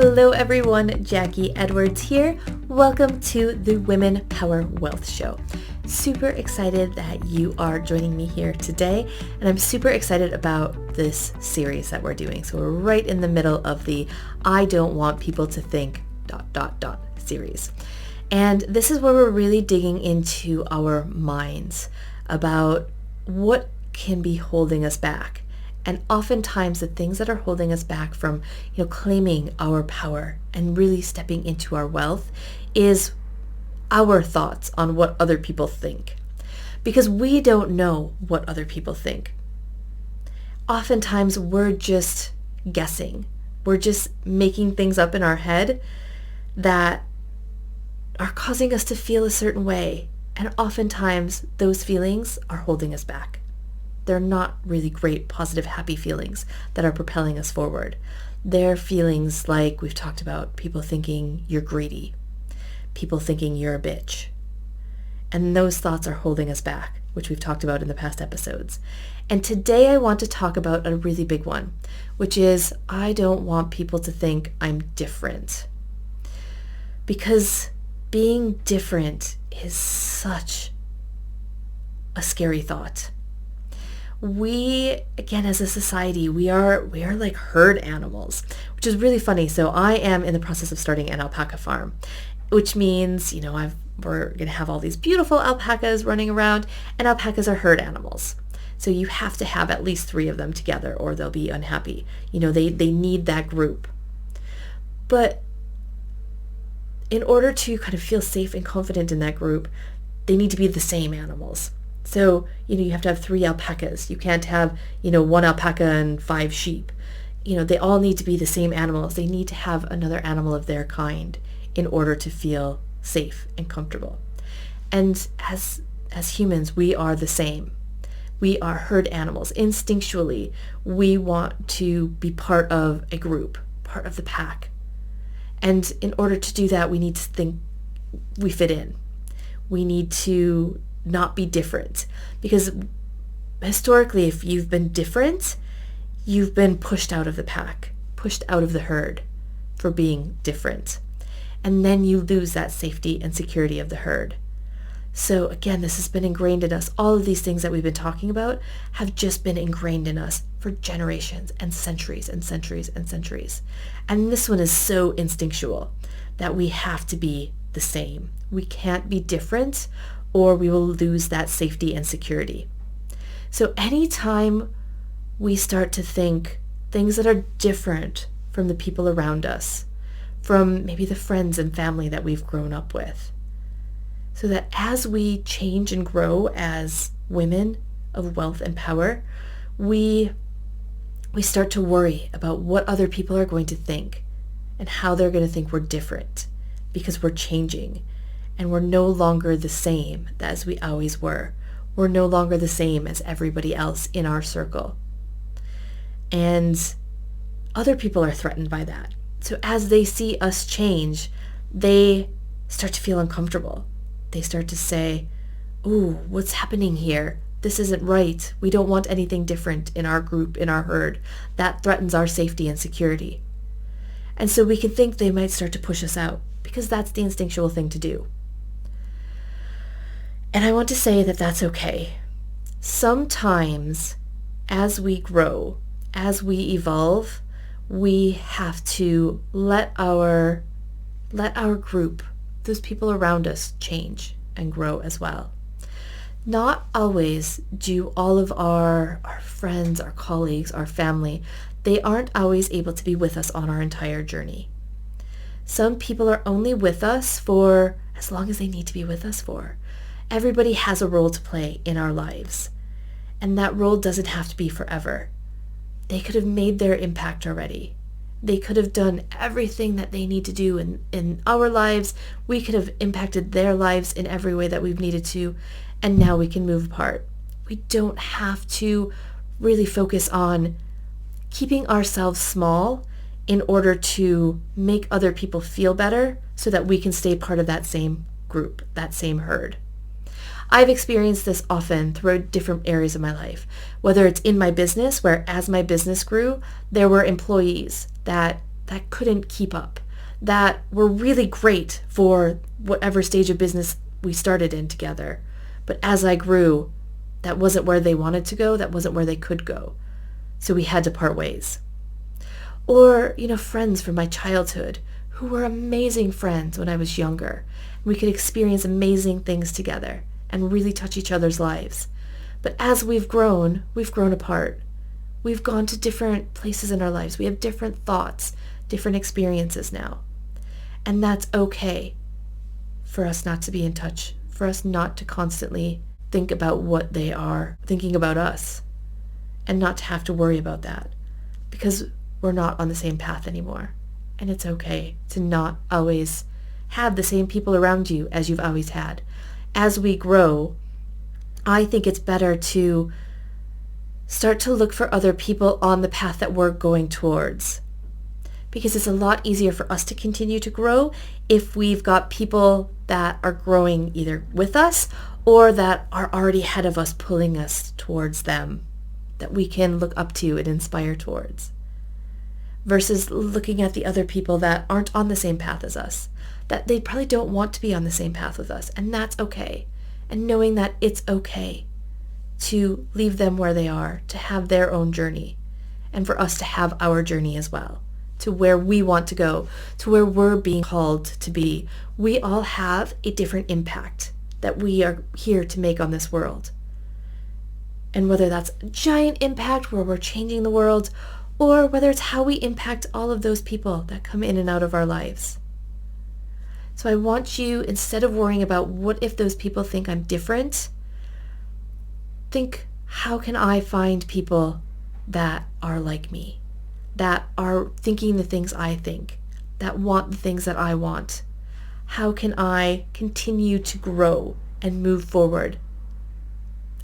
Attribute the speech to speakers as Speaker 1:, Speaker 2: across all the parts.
Speaker 1: Hello everyone, Jackie Edwards here. Welcome to the Women Power Wealth Show. Super excited that you are joining me here today, and I'm super excited about this series that we're doing. So we're right in the middle of the I don't want people to think ... series. And this is where we're really digging into our minds about what can be holding us back. And oftentimes the things that are holding us back from, claiming our power and really stepping into our wealth is our thoughts on what other people think. Because we don't know what other people think. Oftentimes we're just guessing. We're just making things up in our head that are causing us to feel a certain way. And oftentimes those feelings are holding us back. They're not really great, positive, happy feelings that are propelling us forward. They're feelings like we've talked about, people thinking you're greedy, people thinking you're a bitch. And those thoughts are holding us back, which we've talked about in the past episodes. And today I want to talk about a really big one, which is I don't want people to think I'm different. Because being different is such a scary thought. We, again, as a society, we are like herd animals, which is really funny. So I am in the process of starting an alpaca farm, which means, we're going to have all these beautiful alpacas running around, and alpacas are herd animals. So you have to have at least 3 of them together or they'll be unhappy. They need that group. But in order to kind of feel safe and confident in that group, they need to be the same animals. So, you have to have 3 alpacas. You can't have, 1 alpaca and 5 sheep. They all need to be the same animals. They need to have another animal of their kind in order to feel safe and comfortable. And as humans, we are the same. We are herd animals. Instinctually, we want to be part of a group, part of the pack. And in order to do that, we need to think we fit in. We need to not be different, because historically, if you've been different, you've been pushed out of the pack, pushed out of the herd for being different, and then you lose that safety and security of the herd. So again, this has been ingrained in us. All of these things that we've been talking about have just been ingrained in us for generations and centuries and centuries and centuries. And this one is so instinctual that we have to be the same. We can't be different, or we will lose that safety and security. So anytime we start to think things that are different from the people around us, from maybe the friends and family that we've grown up with, so that as we change and grow as women of wealth and power, we start to worry about what other people are going to think and how they're going to think we're different because we're changing. And we're no longer the same as we always were. We're no longer the same as everybody else in our circle. And other people are threatened by that. So as they see us change, they start to feel uncomfortable. They start to say, "Ooh, what's happening here? This isn't right. We don't want anything different in our group, in our herd. That threatens our safety and security." And so we can think they might start to push us out, because that's the instinctual thing to do. And I want to say that that's okay. Sometimes, as we grow, as we evolve, we have to let our group, those people around us, change and grow as well. Not always do all of our friends, our colleagues, our family, they aren't always able to be with us on our entire journey. Some people are only with us for as long as they need to be with us for. Everybody has a role to play in our lives, and that role doesn't have to be forever. They could have made their impact already. They could have done everything that they need to do in our lives. We could have impacted their lives in every way that we've needed to, and now we can move apart. We don't have to really focus on keeping ourselves small in order to make other people feel better so that we can stay part of that same group, that same herd. I've experienced this often throughout different areas of my life, whether it's in my business, where as my business grew, there were employees that that couldn't keep up, that were really great for whatever stage of business we started in together. But as I grew, that wasn't where they wanted to go. That wasn't where they could go. So we had to part ways. Or, friends from my childhood who were amazing friends when I was younger. We could experience amazing things together and really touch each other's lives. But as we've grown apart. We've gone to different places in our lives. We have different thoughts, different experiences now. And that's okay for us not to be in touch, for us not to constantly think about what they are thinking about us, and not to have to worry about that, because we're not on the same path anymore. And it's okay to not always have the same people around you as you've always had. As we grow, I think it's better to start to look for other people on the path that we're going towards, because it's a lot easier for us to continue to grow if we've got people that are growing either with us or that are already ahead of us, pulling us towards them, that we can look up to and inspire towards, versus looking at the other people that aren't on the same path as us, that they probably don't want to be on the same path with us, and that's okay. And knowing that it's okay to leave them where they are, to have their own journey, and for us to have our journey as well, to where we want to go, to where we're being called to be. We all have a different impact that we are here to make on this world. And whether that's a giant impact where we're changing the world, or whether it's how we impact all of those people that come in and out of our lives. So I want you, instead of worrying about what if those people think I'm different, think, how can I find people that are like me, that are thinking the things I think, that want the things that I want? How can I continue to grow and move forward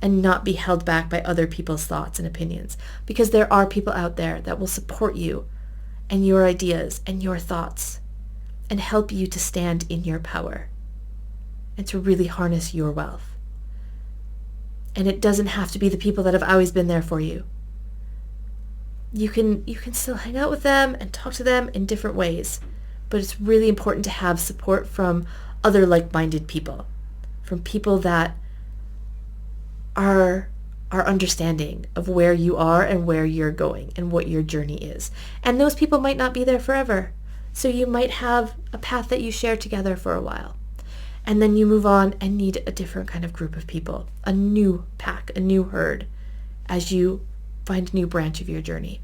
Speaker 1: and not be held back by other people's thoughts and opinions? Because there are people out there that will support you and your ideas and your thoughts and help you to stand in your power and to really harness your wealth. And it doesn't have to be the people that have always been there for you. You can still hang out with them and talk to them in different ways, but it's really important to have support from other like-minded people, from people that are understanding of where you are and where you're going and what your journey is. And those people might not be there forever. So you might have a path that you share together for a while. And then you move on and need a different kind of group of people, a new pack, a new herd, as you find a new branch of your journey.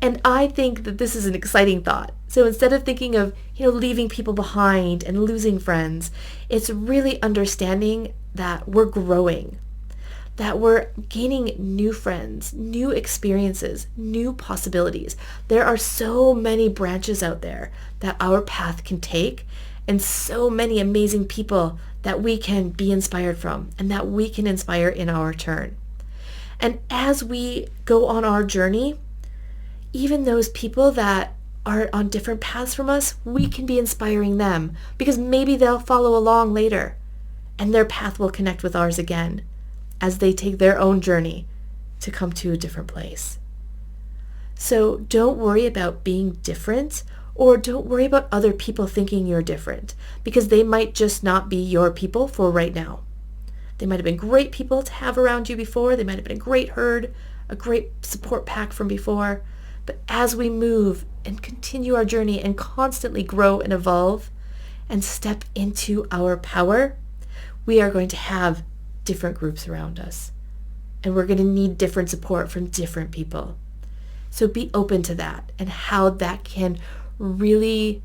Speaker 1: And I think that this is an exciting thought. So instead of thinking of, leaving people behind and losing friends, it's really understanding that we're growing, that we're gaining new friends, new experiences, new possibilities. There are so many branches out there that our path can take, and so many amazing people that we can be inspired from and that we can inspire in our turn. And as we go on our journey, even those people that are on different paths from us, we can be inspiring them, because maybe they'll follow along later and their path will connect with ours again as they take their own journey to come to a different place. So don't worry about being different, or don't worry about other people thinking you're different, because they might just not be your people for right now. They might have been great people to have around you before. They might have been a great herd, a great support pack from before. But as we move and continue our journey and constantly grow and evolve and step into our power, we are going to have different groups around us. And we're going to need different support from different people. So be open to that and how that can really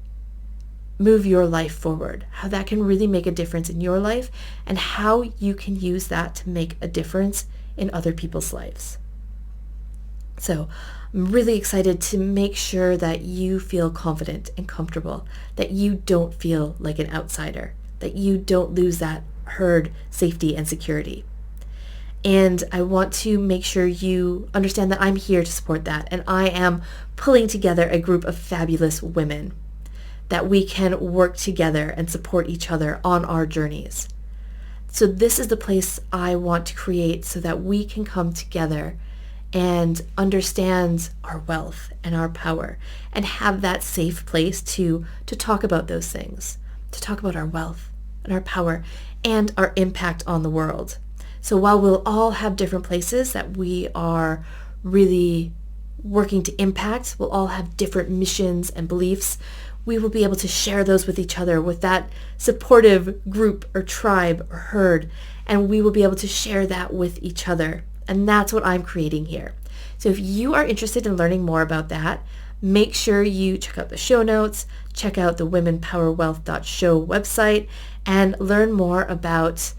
Speaker 1: move your life forward, how that can really make a difference in your life, and how you can use that to make a difference in other people's lives. So I'm really excited to make sure that you feel confident and comfortable, that you don't feel like an outsider, that you don't lose that herd safety and security. And I want to make sure you understand that I'm here to support that. And I am pulling together a group of fabulous women that we can work together and support each other on our journeys. So this is the place I want to create so that we can come together and understand our wealth and our power and have that safe place to talk about those things, to talk about our wealth and our power and our impact on the world. So while we'll all have different places that we are really working to impact, we'll all have different missions and beliefs, we will be able to share those with each other, with that supportive group or tribe or herd, and we will be able to share that with each other. And that's what I'm creating here. So if you are interested in learning more about that, make sure you check out the show notes, check out the womenpowerwealth.show website, and learn more about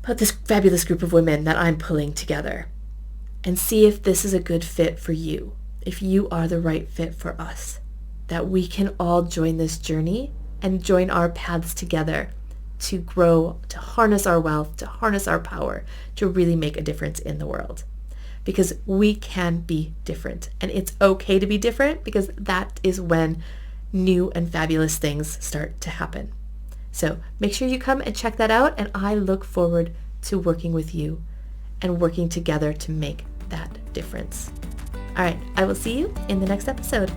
Speaker 1: this fabulous group of women that I'm pulling together. And see if this is a good fit for you, if you are the right fit for us, that we can all join this journey and join our paths together to grow, to harness our wealth, to harness our power, to really make a difference in the world. Because we can be different, and it's okay to be different, because that is when new and fabulous things start to happen. So make sure you come and check that out, and I look forward to working with you and working together to make that difference. All right, I will see you in the next episode.